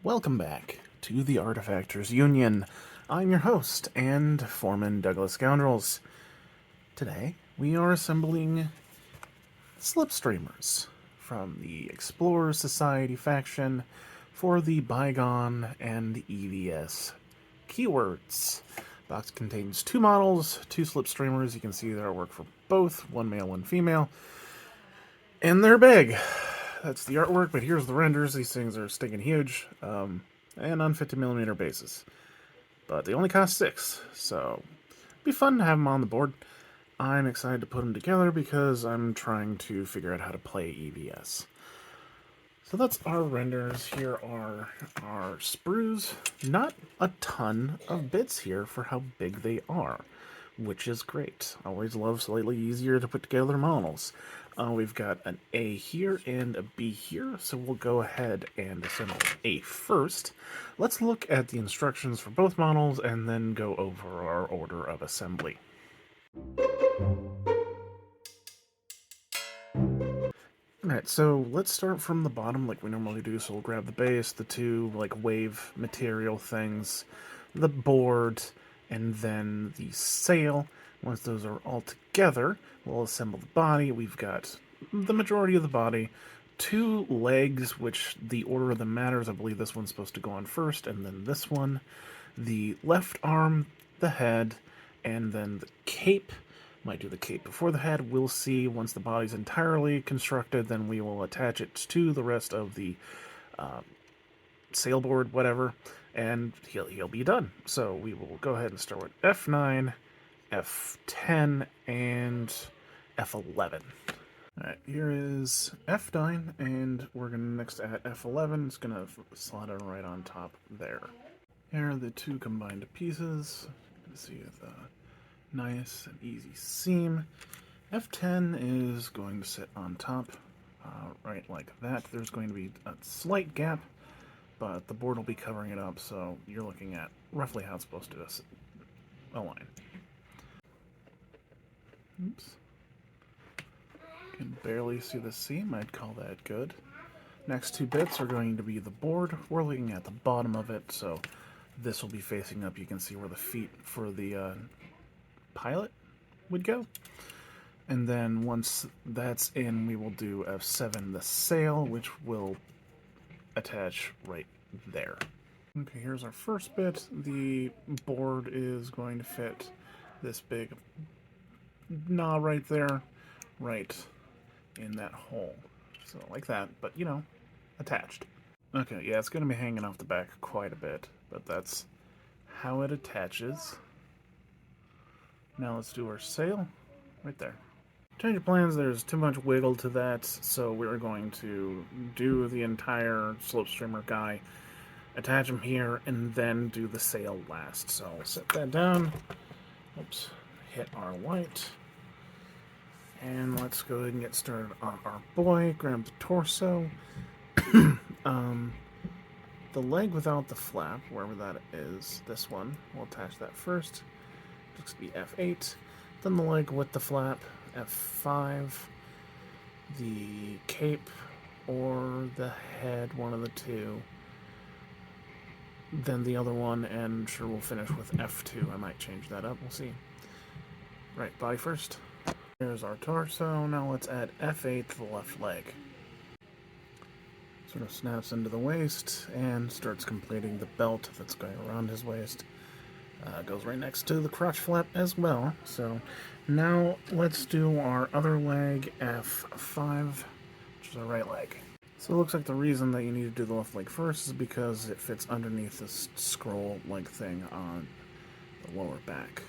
Welcome back to the Artefactors Union. I'm your host and foreman, Douglas Scoundrels. Today, we are assembling Slipstreamers from the Explorers Society faction for the Bygone and EVS keywords. Box contains two models, two Slipstreamers. You can see their artwork for both, one male, one female. And they're big. That's the artwork, but here's the renders. These things are stinking huge, and on 50mm bases. But they only cost 6, so it'd be fun to have them on the board. I'm excited to put them together because I'm trying to figure out how to play EVS. So that's our renders. Here are our sprues. Not a ton of bits here for how big they are, which is great. I always love slightly easier to put together models. We've got an A here and a B here, so we'll go ahead and assemble A first. Let's look at the instructions for both models and then go over our order of assembly. Alright, so let's start from the bottom like we normally do. So we'll grab the base, the two like wave material things, the board, and then the sail. Once those are all together, we'll assemble the body. We've got the majority of the body, two legs, which the order of them matters. I believe this one's supposed to go on first, and then this one. The left arm, the head, and then the cape. Might do the cape before the head. We'll see. Once the body's entirely constructed, then we will attach it to the rest of the sailboard, whatever, and he'll be done. So we will go ahead and start with F9, F10, and F11. Alright, here is F9, and we're going to next add F11. It's going to slot it right on top there. Here are the two combined pieces. You can see the nice and easy seam. F10 is going to sit on top, right like that. There's going to be a slight gap, but the board will be covering it up, so you're looking at roughly how it's supposed to align. Oops. Can barely see the seam. I'd call that good. Next two bits are going to be the board. We're looking at the bottom of it, so this will be facing up. You can see where the feet for the pilot would go. And then once that's in, we will do F7, the sail, which will attach right there. Okay, here's our first bit. The board is going to fit this big knob right there, right in that hole. So like that, but you know, attached. Okay, yeah, it's going to be hanging off the back quite a bit, but that's how it attaches. Now let's do our sail right there. Change of plans, there's too much wiggle to that, so we're going to do the entire Slipstreamer guy, attach him here, and then do the sail last. So I'll set that down. Oops, hit our white. And let's go ahead and get started on our boy. Grab the torso. The leg without the flap, wherever that is, this one, we'll attach that first. Looks to be F8. Then the leg with the flap, F5. The cape or the head, one of the two. Then the other one, and sure we'll finish with F2. I might change that up, we'll see. Right, body first. Here's our torso. Now let's add F8 to the left leg. Sort of snaps into the waist and starts completing the belt that's going around his waist. Goes right next to the crotch flap as well. So now let's do our other leg, F5, which is our right leg. So it looks like the reason that you need to do the left leg first is because it fits underneath this scroll-like thing on the lower back.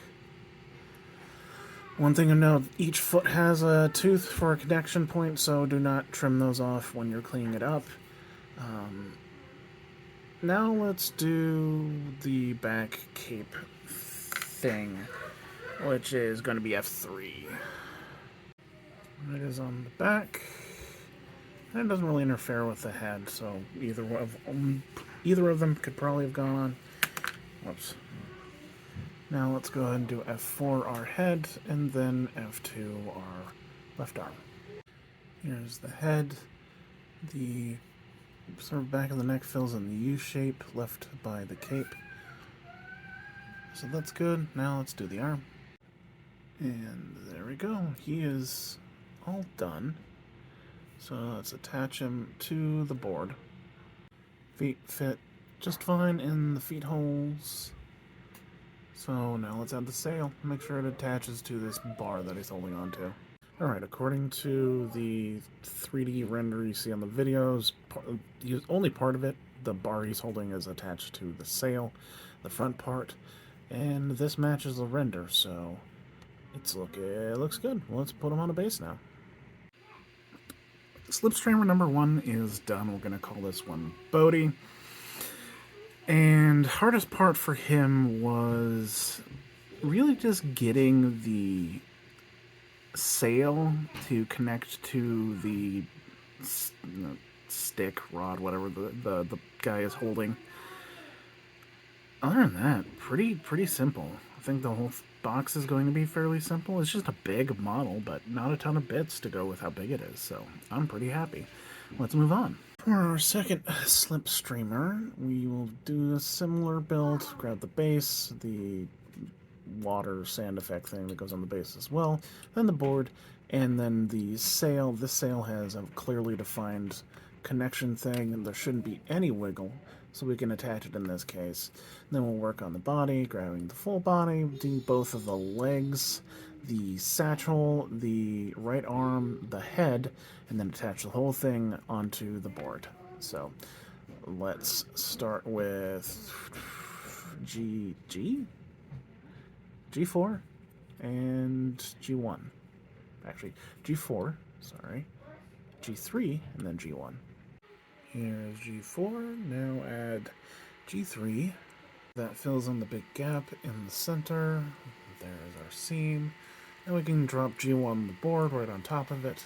One thing to note, each foot has a tooth for a connection point, so do not trim those off when you're cleaning it up. Now let's do the back cape thing, which is going to be F3. It is on the back, and it doesn't really interfere with the head, so either of them could probably have gone on. Whoops. Now let's go ahead and do F4 our head, and then F2 our left arm. Here's the head. The Sort of back of the neck fills in the U shape left by the cape. So that's good. Now let's do the arm. And there we go. He is all done. So let's attach him to the board. Feet fit just fine in the feet holes. So now let's add the sail. Make sure it attaches to this bar that he's holding on to. Alright, according to the 3D render you see on the videos, only part of it, the bar he's holding, is attached to the sail, the front part, and this matches the render, so it looks good. Well, let's put him on a base now. Slipstreamer number 1 is done. We're going to call this one Bodhi. And hardest part for him was really just getting the sail to connect to the stick, rod, whatever the guy is holding. Other than that, pretty simple. I think the whole box is going to be fairly simple. It's just a big model, but not a ton of bits to go with how big it is, so I'm pretty happy. Let's move on. For our second Slipstreamer, we will do a similar build. Grab the base, the water sand effect thing that goes on the base as well, then the board, and then the sail. This sail has a clearly defined connection thing, and there shouldn't be any wiggle, so we can attach it in this case. And then we'll work on the body, grabbing the full body, do both of the legs, the satchel, the right arm, the head, and then attach the whole thing onto the board. So let's start with G4 and G1. Actually, G4, sorry, G3, and then G1. Here's G4, now add G3. That fills in the big gap in the center. There's our seam. And we can drop G1 on the board right on top of it.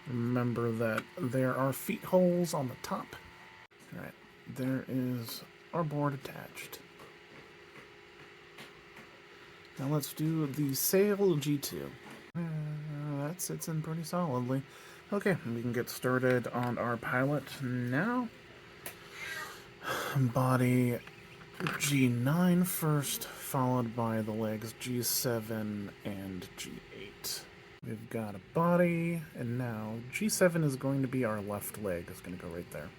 Remember that there are feet holes on the top. Alright, there is our board attached. Now let's do the sail G2. That sits in pretty solidly. Okay, we can get started on our pilot now. Body G9 first, followed by the legs G7 and G8. We've got a body, and now G7 is going to be our left leg. It's going to go right there.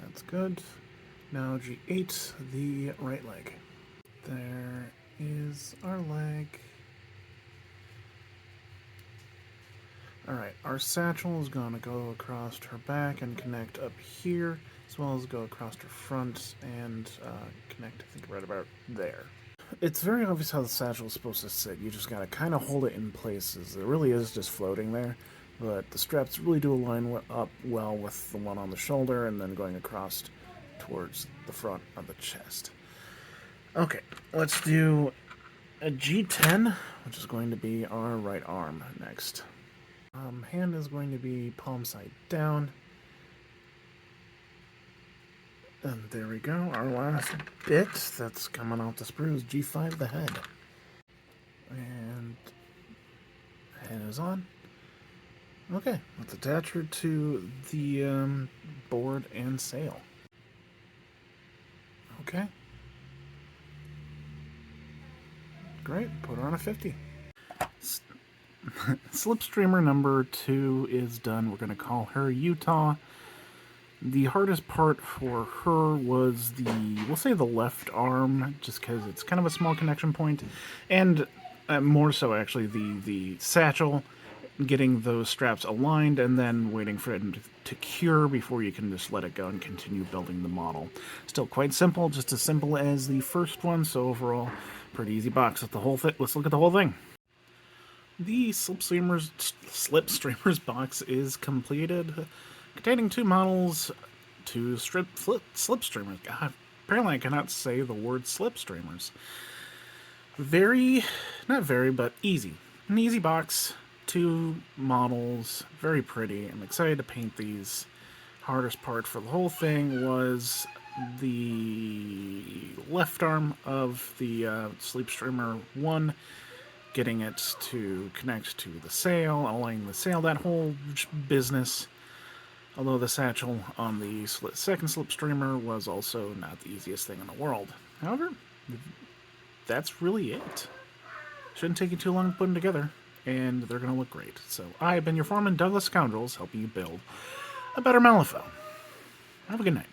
That's good. Now G8, the right leg. There is our leg. Alright, our satchel is going to go across her back and connect up here, as well as go across her front and connect, I think, right about there. It's very obvious how the satchel is supposed to sit. You just got to kind of hold it in places. It really is just floating there, but the straps really do align up well with the one on the shoulder and then going across towards the front of the chest. Okay, let's do a G10, which is going to be our right arm next. Hand is going to be palm side down. And there we go, our last bit that's coming off the sprue is G5, the head. And head is on. Okay, let's attach her to the board and sail. Okay. Great, put her on a 50. Slipstreamer number 2 is done. We're going to call her Utah. The hardest part for her was we'll say the left arm, just because it's kind of a small connection point, and more so actually the satchel, getting those straps aligned and then waiting for it to cure before you can just let it go and continue building the model. Still quite simple, just as simple as the first one, so overall, pretty easy box. Let's look at the whole thing. The Slipstreamers box is completed, containing 2 models, 2 Slipstreamers. God, apparently I cannot say the word Slipstreamers. Not very, but easy. An easy box, 2 models, very pretty. I'm excited to paint these. Hardest part for the whole thing was the left arm of the Slipstreamer 1, getting it to connect to the sail, aligning the sail, that whole business. Although the satchel on the second Slipstreamer was also not the easiest thing in the world. However, that's really it. Shouldn't take you too long to put them together, and they're going to look great. So I've been your foreman, Douglas Scoundrels, helping you build a better Malifaux. Have a good night.